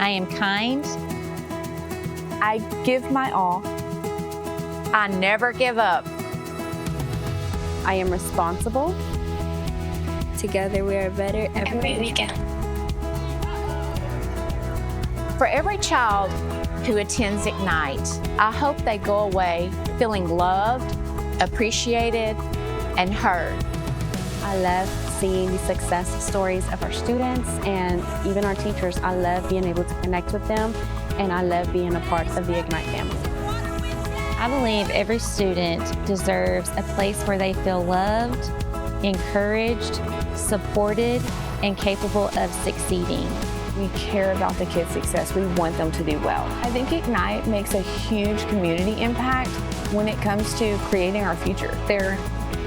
I am kind. I give my all. I never give up. I am responsible. Together we are better every weekend. For every child who attends Ignite, I hope they go away feeling loved, appreciated, and heard. I love seeing the success stories of our students and even our teachers. I love being able to connect with them, and I love being a part of the Ignite family. I believe every student deserves a place where they feel loved, encouraged, supported, and capable of succeeding. We care about the kids' success. We want them to do well. I think Ignite makes a huge community impact when it comes to creating our future. They're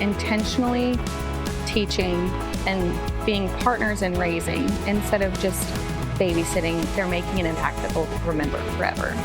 intentionally teaching and being partners in raising instead of just babysitting. They're making an impact that we'll remember forever.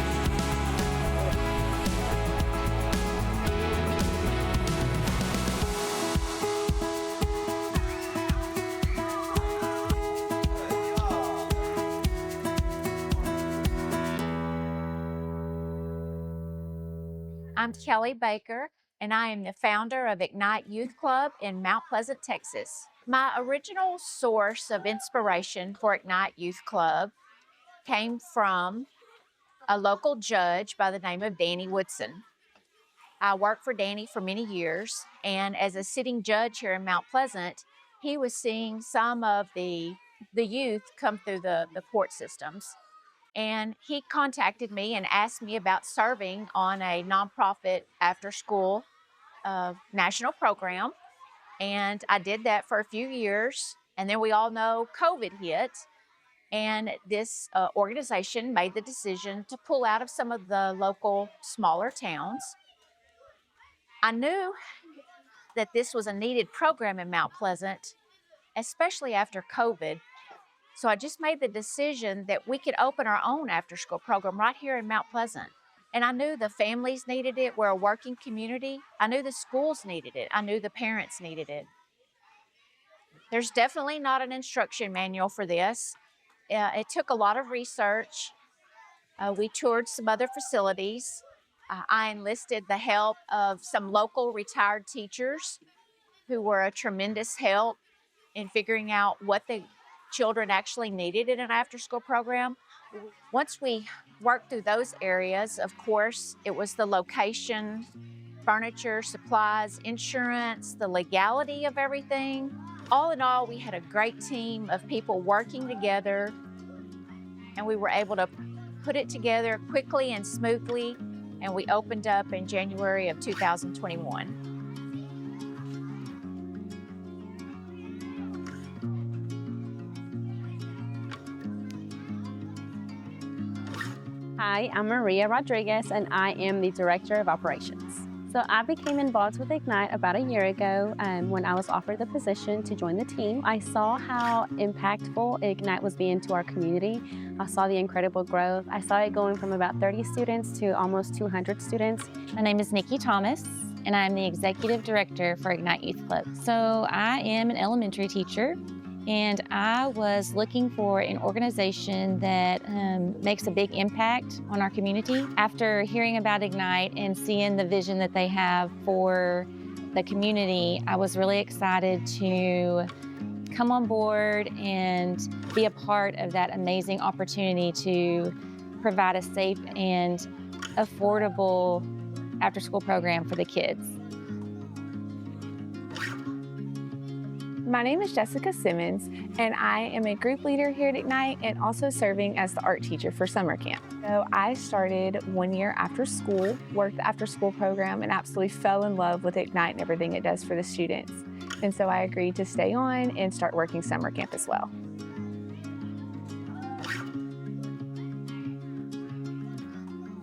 I'm Kelly Baker, and I am the founder of Ignite Youth Club in Mount Pleasant, Texas. My original source of inspiration for Ignite Youth Club came from a local judge by the name of Danny Woodson. I worked for Danny for many years, and as a sitting judge here in Mount Pleasant, he was seeing some of the youth come through the court systems. And he contacted me and asked me about serving on a nonprofit after-school national program. And I did that for a few years. And then we all know COVID hit. And this organization made the decision to pull out of some of the local smaller towns. I knew that this was a needed program in Mount Pleasant, especially after COVID. So I just made the decision that we could open our own after-school program right here in Mount Pleasant. And I knew the families needed it. We're a working community. I knew the schools needed it. I knew the parents needed it. There's definitely not an instruction manual for this. It took a lot of research. We toured some other facilities. I enlisted the help of some local retired teachers who were a tremendous help in figuring out what the children actually needed in an after-school program. Once we worked through those areas, of course, it was the location, furniture, supplies, insurance, the legality of everything. All in all, we had a great team of people working together, and we were able to put it together quickly and smoothly, and we opened up in January of 2021. Hi, I'm Maria Rodriguez, and I am the Director of Operations. So I became involved with Ignite about a year ago when I was offered the position to join the team. I saw how impactful Ignite was being to our community. I saw the incredible growth. I saw it going from about 30 students to almost 200 students. My name is Nikki Thomas, and I'm the Executive Director for Ignite Youth Club. So I am an elementary teacher, and I was looking for an organization that makes a big impact on our community. After hearing about Ignite and seeing the vision that they have for the community, I was really excited to come on board and be a part of that amazing opportunity to provide a safe and affordable after-school program for the kids. My name is Jessica Simmons, and I am a group leader here at Ignite and also serving as the art teacher for summer camp. So I started 1 year after school, worked the after school program, and absolutely fell in love with Ignite and everything it does for the students. And so I agreed to stay on and start working summer camp as well.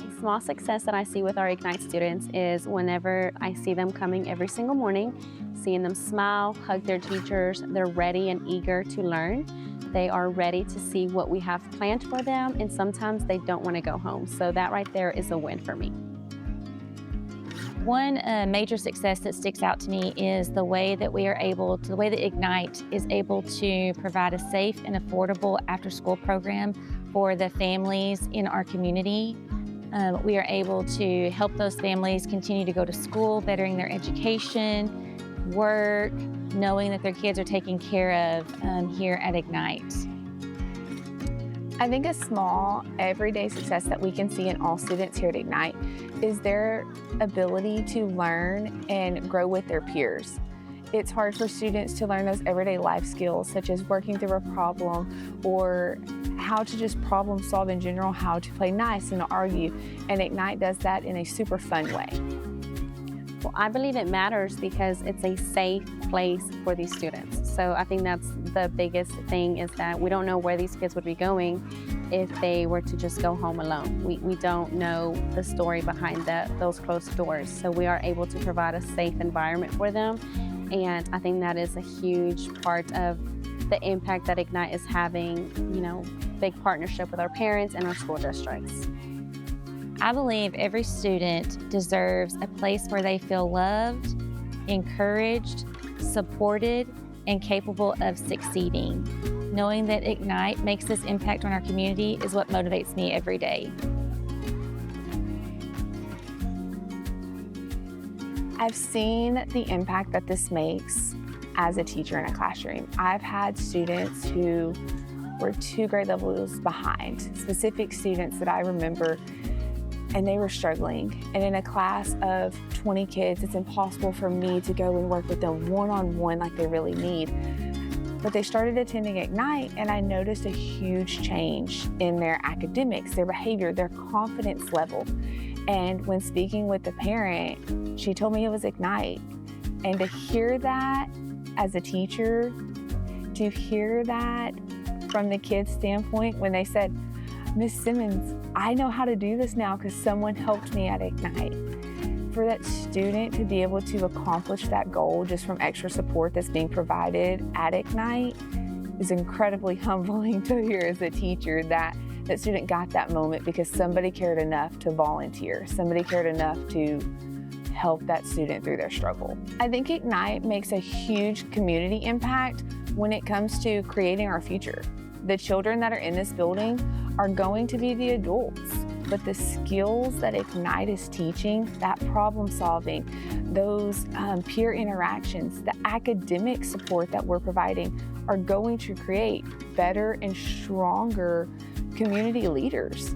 A small success that I see with our Ignite students is whenever I see them coming every single morning, seeing them smile, hug their teachers, they're ready and eager to learn. They are ready to see what we have planned for them, and sometimes they don't want to go home. So that right there is a win for me. One major success that sticks out to me is the way that Ignite is able to provide a safe and affordable after-school program for the families in our community. We are able to help those families continue to go to school, bettering their education, work, knowing that their kids are taken care of here at Ignite. I think a small everyday success that we can see in all students here at Ignite is their ability to learn and grow with their peers. It's hard for students to learn those everyday life skills, such as working through a problem or how to just problem solve in general, how to play nice and argue. And Ignite does that in a super fun way. Well, I believe it matters because it's a safe place for these students. So I think that's the biggest thing, is that we don't know where these kids would be going if they were to just go home alone. We don't know the story behind those closed doors. So we are able to provide a safe environment for them. And I think that is a huge part of the impact that Ignite is having, big partnership with our parents and our school districts. I believe every student deserves a place where they feel loved, encouraged, supported, and capable of succeeding. Knowing that Ignite makes this impact on our community is what motivates me every day. I've seen the impact that this makes as a teacher in a classroom. I've had students who were 2 grade levels behind, specific students that I remember, and they were struggling. And in a class of 20 kids, it's impossible for me to go and work with them one-on-one like they really need. But they started attending Ignite, and I noticed a huge change in their academics, their behavior, their confidence level. And when speaking with the parent, she told me it was Ignite. And to hear that as a teacher, to hear that from the kids' standpoint when they said, Miss Simmons, I know how to do this now because someone helped me at Ignite. For that student to be able to accomplish that goal just from extra support that's being provided at Ignite is incredibly humbling to hear as a teacher, that that student got that moment because somebody cared enough to volunteer, somebody cared enough to help that student through their struggle. I think Ignite makes a huge community impact when it comes to creating our future. The children that are in this building are going to be the adults, but the skills that Ignite is teaching, that problem solving, those peer interactions, the academic support that we're providing are going to create better and stronger community leaders.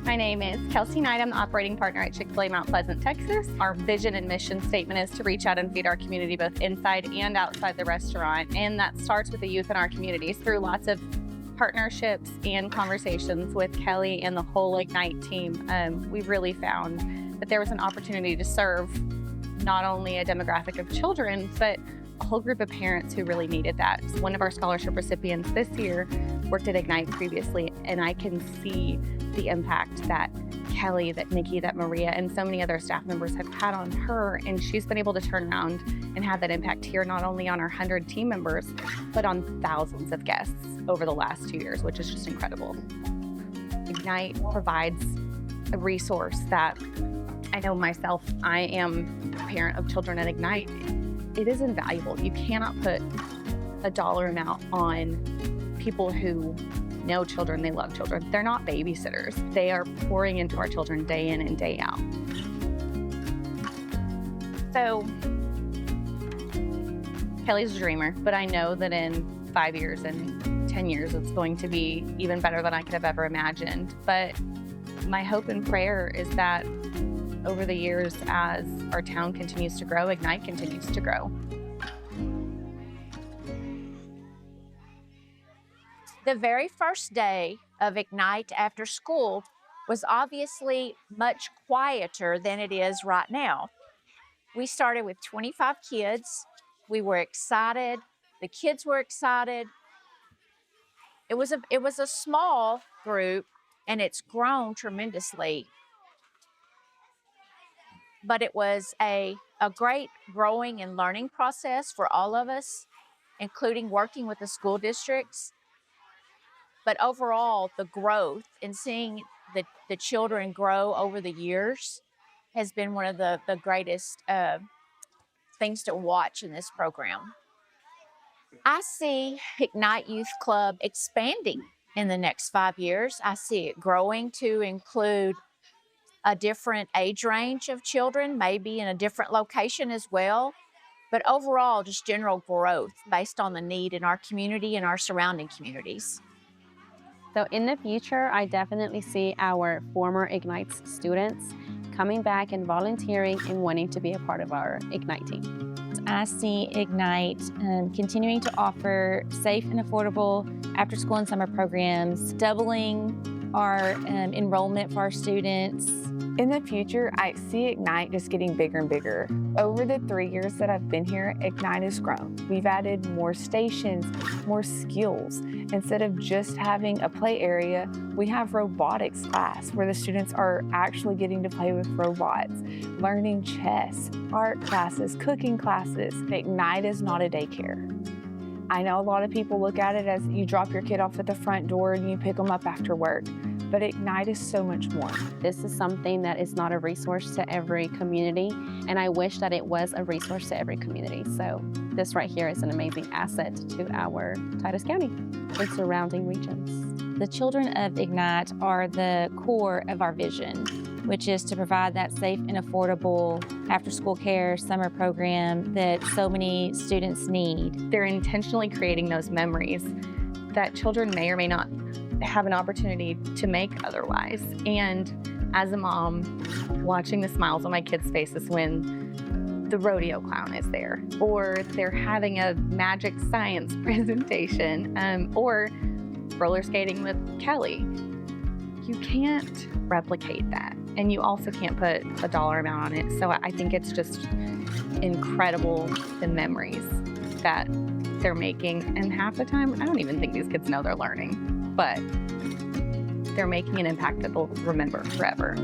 My name is Kelsey Knight. I'm the operating partner at Chick-fil-A Mount Pleasant, Texas. Our vision and mission statement is to reach out and feed our community both inside and outside the restaurant. And that starts with the youth in our communities through lots of partnerships and conversations with Kelly and the whole Ignite team. We really found that there was an opportunity to serve not only a demographic of children, but a whole group of parents who really needed that. One of our scholarship recipients this year worked at Ignite previously, and I can see the impact that Kelly, that Nikki, that Maria, and so many other staff members have had on her. And she's been able to turn around and have that impact here, not only on our 100 team members, but on thousands of guests over the last 2 years, which is just incredible. Ignite provides a resource that I know myself, I am a parent of children at Ignite. It is invaluable. You cannot put a dollar amount on people who know children, they love children. They're not babysitters. They are pouring into our children day in and day out. So Kelly's a dreamer, but I know that in 5 years and 10 years, it's going to be even better than I could have ever imagined. But my hope and prayer is that over the years, as our town continues to grow, Ignite continues to grow. The very first day of Ignite after school was obviously much quieter than it is right now. We started with 25 kids. We were excited. The kids were excited. It was a small group, and it's grown tremendously. But it was a great growing and learning process for all of us, including working with the school districts. But overall, the growth and seeing the children grow over the years has been one of the greatest things to watch in this program. I see Ignite Youth Club expanding in the next 5 years. I see it growing to include a different age range of children, maybe in a different location as well. But overall, just general growth based on the need in our community and our surrounding communities. So in the future, I definitely see our former Ignite students coming back and volunteering and wanting to be a part of our Ignite team. I see Ignite continuing to offer safe and affordable after-school and summer programs, doubling our enrollment for our students. In the future, I see Ignite just getting bigger and bigger. Over the 3 years that I've been here, Ignite has grown. We've added more stations, more skills. Instead of just having a play area, we have robotics class where the students are actually getting to play with robots, learning chess, art classes, cooking classes. Ignite is not a daycare. I know a lot of people look at it as you drop your kid off at the front door and you pick them up after work, but Ignite is so much more. This is something that is not a resource to every community, and I wish that it was a resource to every community. So this right here is an amazing asset to our Titus County and surrounding regions. The children of Ignite are the core of our vision, which is to provide that safe and affordable after-school care summer program that so many students need. They're intentionally creating those memories that children may or may not have an opportunity to make otherwise. And as a mom, watching the smiles on my kids' faces when the rodeo clown is there, or they're having a magic science presentation, or roller skating with Kelly, you can't replicate that. And you also can't put a dollar amount on it. So I think it's just incredible, the memories that they're making. And half the time, I don't even think these kids know they're learning, but they're making an impact that they'll remember forever.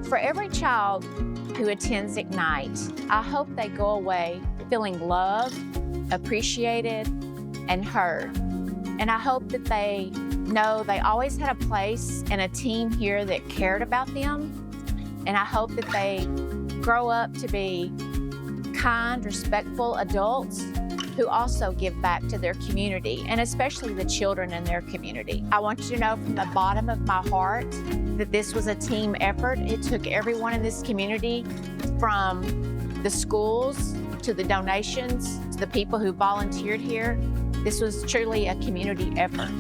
For every child who attends Ignite, I hope they go away feeling loved, appreciated, and heard. And I hope that they know they always had a place and a team here that cared about them. And I hope that they grow up to be kind, respectful adults who also give back to their community, and especially the children in their community. I want you to know from the bottom of my heart that this was a team effort. It took everyone in this community, from the schools to the donations to the people who volunteered here. This was truly a community effort.